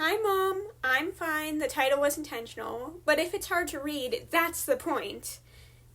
Hi, Mom. I'm fine. The title was intentional. But if it's hard to read, that's the point.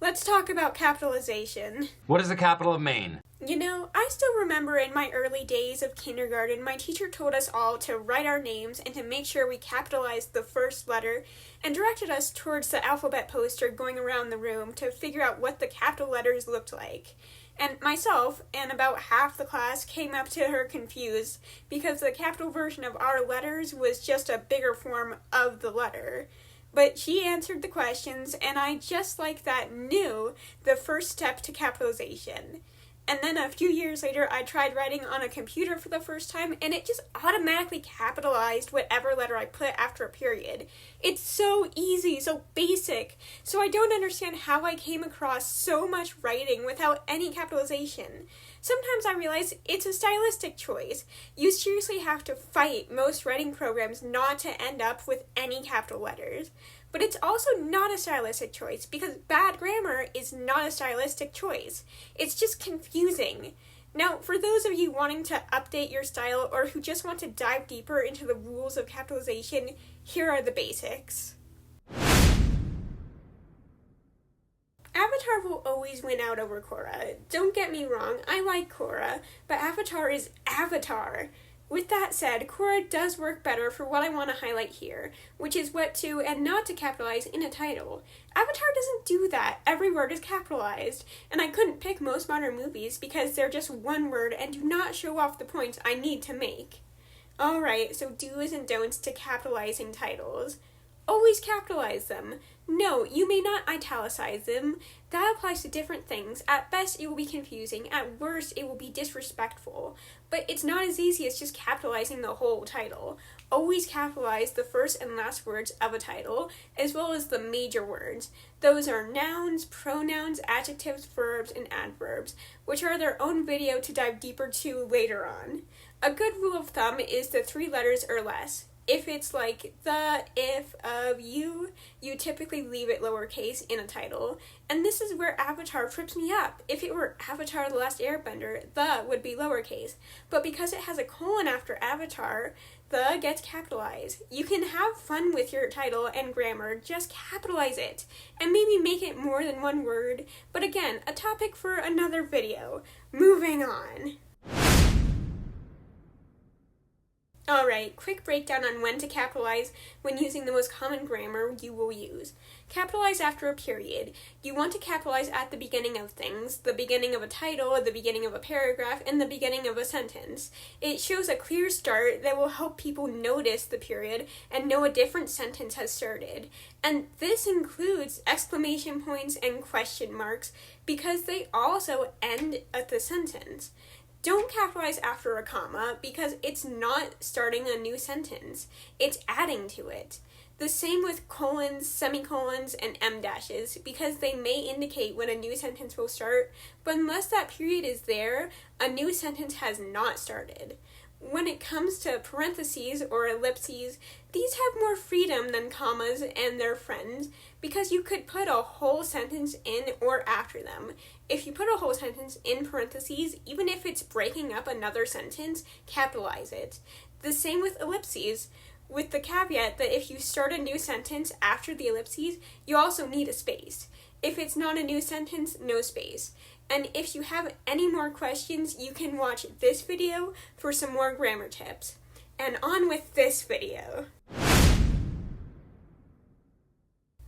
Let's talk about capitalization. What is the capital of Maine? You know, I still remember in my early days of kindergarten, my teacher told us all to write our names and to make sure we capitalized the first letter and directed us towards the alphabet poster going around the room to figure out what the capital letters looked like. And myself and about half the class came up to her confused because the capital version of our letters was just a bigger form of the letter. But she answered the questions, and I just like that knew the first step to capitalization. And then a few years later, I tried writing on a computer for the first time, and it just automatically capitalized whatever letter I put after a period. It's so easy, so basic. So I don't understand how I came across so much writing without any capitalization. Sometimes I realize it's a stylistic choice. You seriously have to fight most writing programs not to end up with any capital letters. But it's also not a stylistic choice because bad grammar is not a stylistic choice. It's just confusing. Now, for those of you wanting to update your style or who just want to dive deeper into the rules of capitalization, here are the basics. Avatar will always win out over Korra. Don't get me wrong, I like Korra, but Avatar is Avatar. With that said, Korra does work better for what I want to highlight here, which is what to and not to capitalize in a title. Avatar doesn't do that. Every word is capitalized, and I couldn't pick most modern movies because they're just one word and do not show off the points I need to make. Alright, so do's and don'ts to capitalizing titles. Always capitalize them. No, you may not italicize them. That applies to different things. At best, it will be confusing. At worst, it will be disrespectful. But it's not as easy as just capitalizing the whole title. Always capitalize the first and last words of a title, as well as the major words. Those are nouns, pronouns, adjectives, verbs, and adverbs, which are their own video to dive deeper to later on. A good rule of thumb is the 3 letters or less. If it's like the, if, of, you typically leave it lowercase in a title. And this is where Avatar trips me up. If it were Avatar: The Last Airbender, the would be lowercase. But because it has a colon after Avatar, the gets capitalized. You can have fun with your title and grammar, just capitalize it. And maybe make it more than one word. But again, a topic for another video. Moving on. Alright, quick breakdown on when to capitalize when using the most common grammar you will use. Capitalize after a period. You want to capitalize at the beginning of things, the beginning of a title, the beginning of a paragraph, and the beginning of a sentence. It shows a clear start that will help people notice the period and know a different sentence has started. And this includes exclamation points and question marks because they also end at the sentence. Don't capitalize after a comma because it's not starting a new sentence. It's adding to it. The same with colons, semicolons, and em dashes because they may indicate when a new sentence will start, but unless that period is there, a new sentence has not started. When it comes to parentheses or ellipses, these have more freedom than commas and their friends because you could put a whole sentence in or after them. If you put a whole sentence in parentheses, even if it's breaking up another sentence, capitalize it. The same with ellipses, with the caveat that if you start a new sentence after the ellipses, you also need a space. If it's not a new sentence, no space. And if you have any more questions, you can watch this video for some more grammar tips. And on with this video.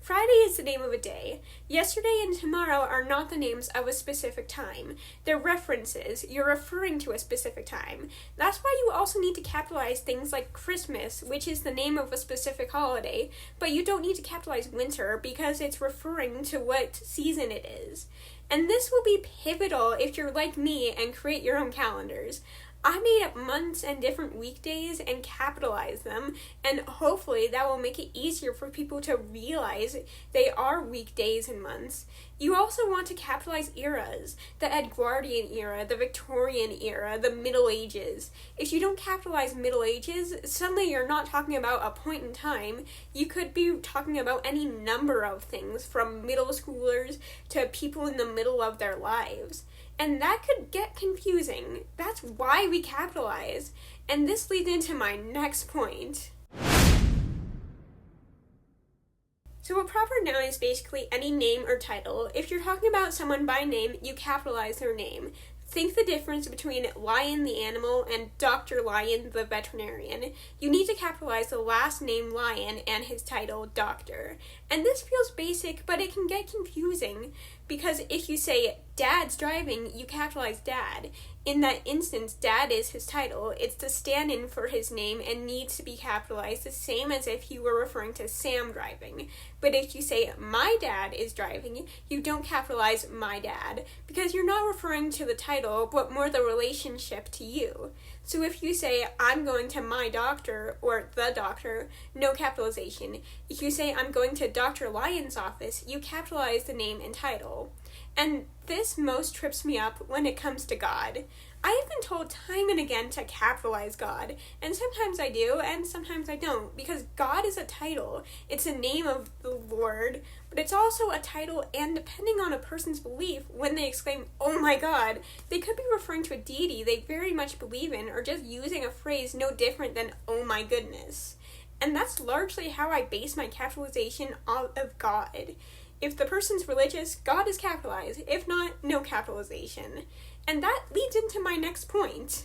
Friday is the name of a day. Yesterday and tomorrow are not the names of a specific time. They're references. You're referring to a specific time. That's why you also need to capitalize things like Christmas, which is the name of a specific holiday, but you don't need to capitalize winter because it's referring to what season it is. And this will be pivotal if you're like me and create your own calendars. I made up months and different weekdays and capitalized them, and hopefully that will make it easier for people to realize they are weekdays and months. You also want to capitalize eras, the Edwardian era, the Victorian era, the Middle Ages. If you don't capitalize Middle Ages, suddenly you're not talking about a point in time. You could be talking about any number of things, from middle schoolers to people in the middle of their lives. And that could get confusing. That's why we capitalize. And this leads into my next point. So a proper noun is basically any name or title. If you're talking about someone by name, you capitalize their name. Think the difference between Lion the animal and Dr. Lion the veterinarian. You need to capitalize the last name Lion and his title Doctor. And this feels basic, but it can get confusing because if you say Dad's driving, you capitalize Dad. In that instance, Dad is his title. It's the stand-in for his name and needs to be capitalized the same as if you were referring to Sam driving. But if you say my dad is driving, you don't capitalize my dad because you're not referring to the title but more the relationship to you. So if you say I'm going to my doctor or the doctor, no capitalization. If you say I'm going to Dr. Lyon's office, you capitalize the name and title. And this most trips me up when it comes to God. I have been told time and again to capitalize God, and sometimes I do, and sometimes I don't, because God is a title. It's a name of the Lord, but it's also a title, and depending on a person's belief, when they exclaim, "Oh my God," they could be referring to a deity they very much believe in, or just using a phrase no different than, "Oh my goodness." And that's largely how I base my capitalization of God. If the person's religious, God is capitalized. If not, no capitalization. And that leads into my next point.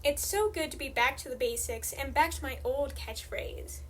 It's so good to be back to the basics and back to my old catchphrase.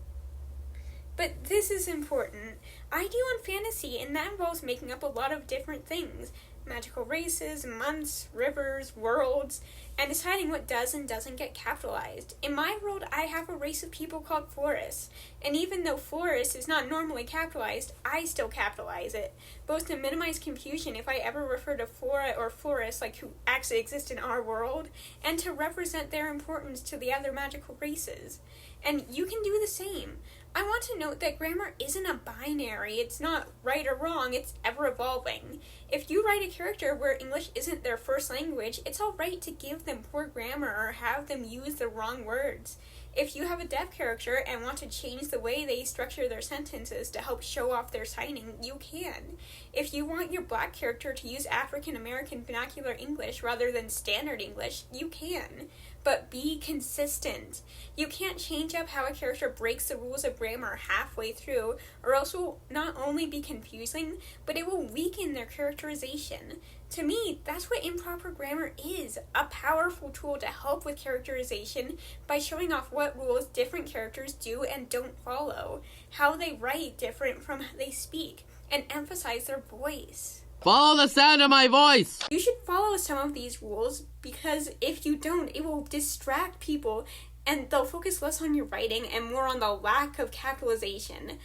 But this is important. I do on fantasy, and that involves making up a lot of different things. Magical races, months, rivers, worlds, and deciding what does and doesn't get capitalized. In my world, I have a race of people called florists, and even though florist is not normally capitalized, I still capitalize it, both to minimize confusion if I ever refer to flora or florists like who actually exist in our world, and to represent their importance to the other magical races. And you can do the same. I want to note that grammar isn't a binary. It's not right or wrong, it's ever evolving. If you write a character where English isn't their first language, it's alright to give them poor grammar or have them use the wrong words. If you have a deaf character and want to change the way they structure their sentences to help show off their signing, you can. If you want your black character to use African American vernacular English rather than standard English, you can. But be consistent. You can't change up how a character breaks the rules of grammar halfway through, or else it will not only be confusing, but it will weaken their characterization. To me, that's what improper grammar is, a powerful tool to help with characterization by showing off what rules different characters do and don't follow, how they write different from how they speak, and emphasize their voice. Follow the sound of my voice! You should follow some of these rules because if you don't, it will distract people and they'll focus less on your writing and more on the lack of capitalization.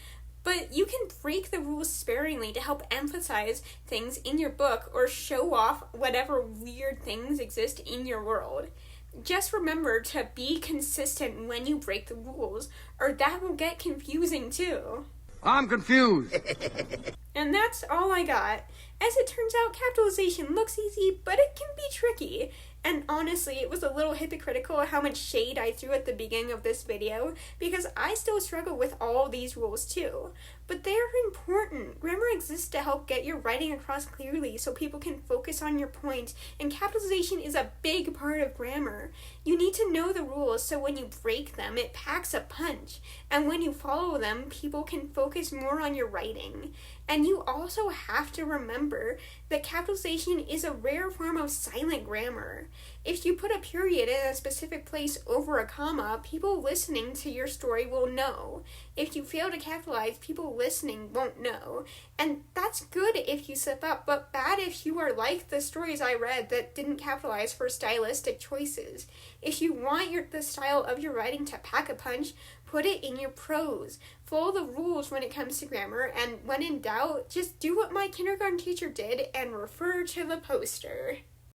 But you can break the rules sparingly to help emphasize things in your book or show off whatever weird things exist in your world. Just remember to be consistent when you break the rules, or that will get confusing too. I'm confused. And that's all I got. As it turns out, capitalization looks easy, but it can be tricky. And honestly, it was a little hypocritical how much shade I threw at the beginning of this video, because I still struggle with all these rules too. But they are important. Grammar exists to help get your writing across clearly so people can focus on your point, and capitalization is a big part of grammar. You need to know the rules so when you break them, it packs a punch, and when you follow them, people can focus more on your writing. And you also have to remember that capitalization is a rare form of silent grammar. If you put a period in a specific place over a comma, people listening to your story will know. If you fail to capitalize, people listening won't know. And that's good if you slip up, but bad if you are like the stories I read that didn't capitalize for stylistic choices. If you want the style of your writing to pack a punch, put it in your prose. Follow the rules when it comes to grammar, and when in doubt, just do what my kindergarten teacher did and refer to the poster.